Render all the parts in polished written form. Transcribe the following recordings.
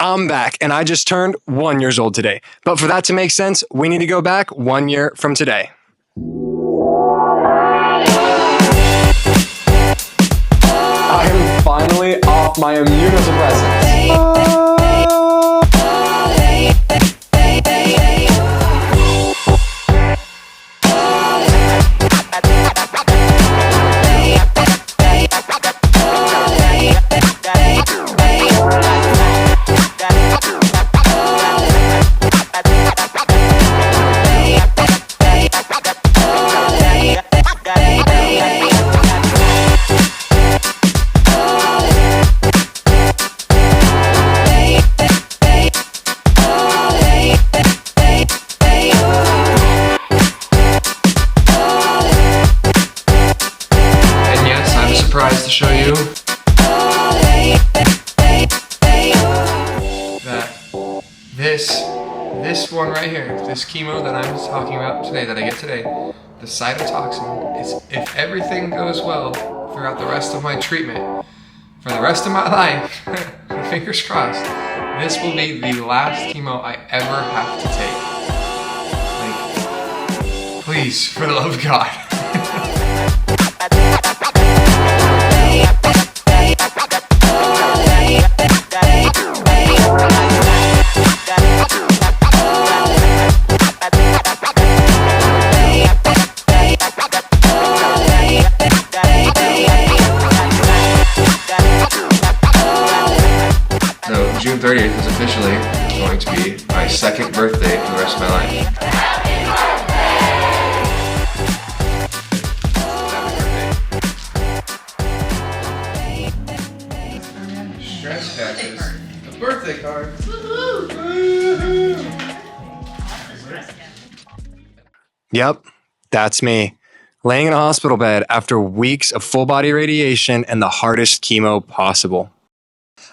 I'm back, and I just turned 1 year old today. But for that to make sense, we need to go back 1 year from today. I am finally off my immunosuppressants. Surprised to show you that this one right here, this chemo that I'm talking about today, that I get today, the cytotoxin, is, if everything goes well throughout the rest of my treatment, for the rest of my life, fingers crossed, this will be the last chemo I ever have to take. Like, please, for the love of God. So June 30th is officially going to be my second birthday for the rest of my life. Stress taxes. A birthday card. Yep, that's me. Laying in a hospital bed after weeks of full body radiation and the hardest chemo possible.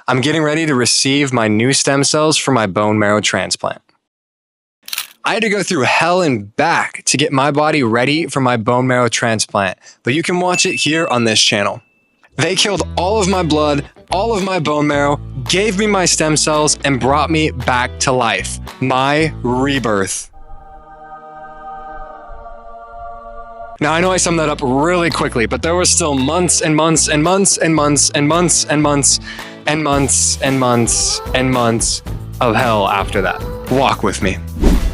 I'm getting ready to receive my new stem cells for my bone marrow transplant. I had to go through hell and back to get my body ready for my bone marrow transplant, but you can watch it here on this channel. They killed all of my blood, all of my bone marrow, gave me my stem cells, and brought me back to life. My rebirth. Now, I know I summed that up really quickly, but there was still months and months and months and months and months and months and months and months and months of hell after that. Walk with me.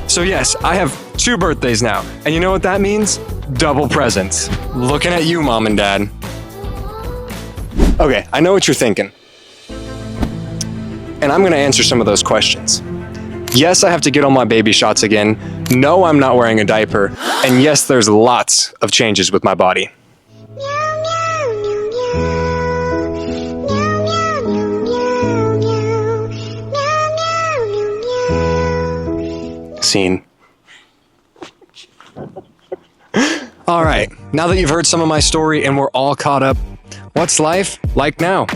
So yes, I have 2 birthdays now. And you know what that means? Double presents. Looking at you, Mom and Dad. Okay, I know what you're thinking. And I'm gonna answer some of those questions. Yes, I have to get all my baby shots again. No, I'm not wearing a diaper. And yes, there's lots of changes with my body. Scene. All right, now that you've heard some of my story and we're all caught up, what's life like now?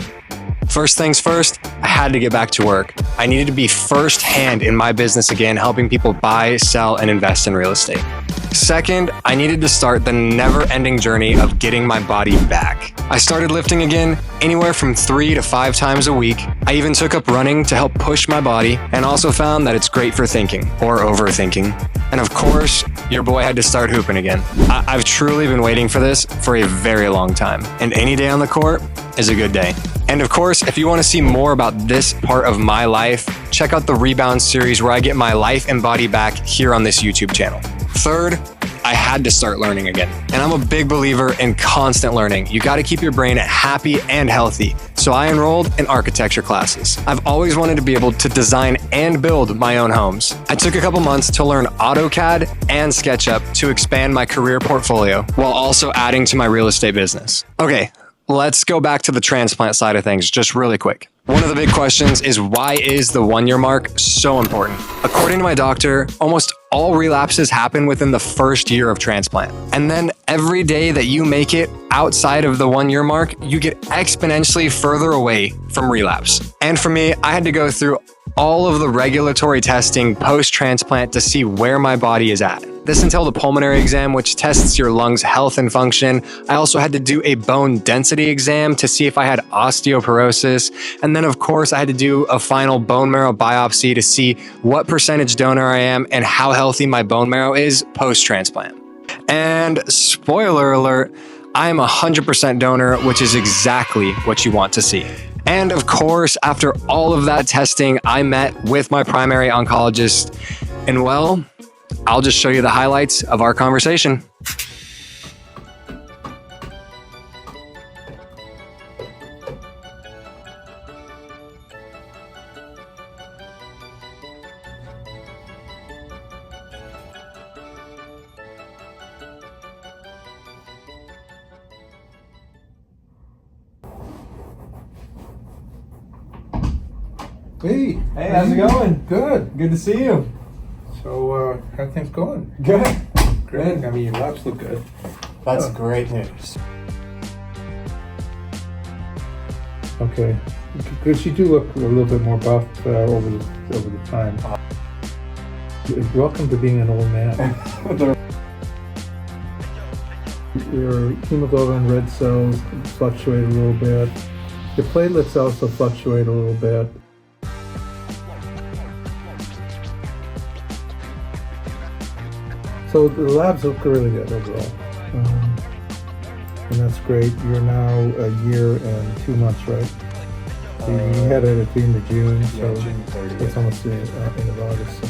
First things first, I had to get back to work. I needed to be firsthand in my business again, helping people buy, sell, and invest in real estate. Second, I needed to start the never-ending journey of getting my body back. I started lifting again, anywhere from 3 to 5 times a week. I even took up running to help push my body, and also found that it's great for thinking, or overthinking. And of course, your boy had to start hooping again. I've truly been waiting for this for a very long time, and any day on the court is a good day. And of course, if you want to see more about this part of my life, check out the Rebound series where I get my life and body back here on this YouTube channel. Third, I had to start learning again. And I'm a big believer in constant learning. You got to keep your brain happy and healthy. So I enrolled in architecture classes. I've always wanted to be able to design and build my own homes. I took a couple months to learn AutoCAD and SketchUp to expand my career portfolio while also adding to my real estate business. Okay, let's go back to the transplant side of things just really quick. One of the big questions is, why is the 1 year mark so important? According to my doctor, almost all relapses happen within the first year of transplant. And then every day that you make it outside of the 1 year mark, you get exponentially further away from relapse. And for me, I had to go through all of the regulatory testing post-transplant to see where my body is at. This entailed a pulmonary exam, which tests your lungs' health and function. I also had to do a bone density exam to see if I had osteoporosis. And then, of course, I had to do a final bone marrow biopsy to see what percentage donor I am and how healthy my bone marrow is post-transplant. And spoiler alert, I'm 100% donor, which is exactly what you want to see. And of course, after all of that testing, I met with my primary oncologist. And well, I'll just show you the highlights of our conversation. Hey, how's it going? Good. Good to see you. So, how things going? Good. Great. I mean, your labs look good. That's great news. Okay. Because you do look a little bit more buff over the time. Welcome to being an old man. Your hemoglobin red cells fluctuate a little bit. Your platelets also fluctuate a little bit. So the labs look really good overall, and that's great. You're now a year and 2 months, right? So you had it at the end of June, so June 30th. it's almost the end of August. So.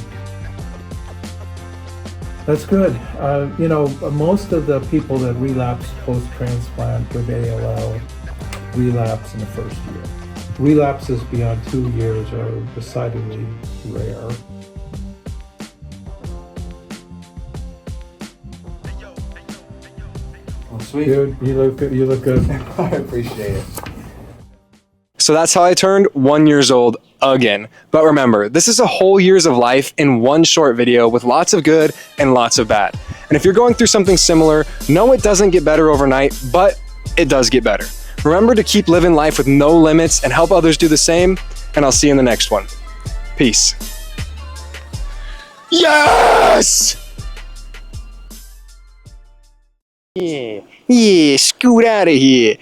That's good. You know, most of the people that relapse post-transplant with ALL relapse in the first year. Relapses beyond 2 years are decidedly rare. Sweet. Good. You look good. You look good. I appreciate it. So that's how I turned 1 year old again. But remember, this is a whole years of life in one short video with lots of good and lots of bad. And if you're going through something similar, no, it doesn't get better overnight, but it does get better. Remember to keep living life with no limits and help others do the same. And I'll see you in the next one. Peace. Yes! Yeah, scoot out of here.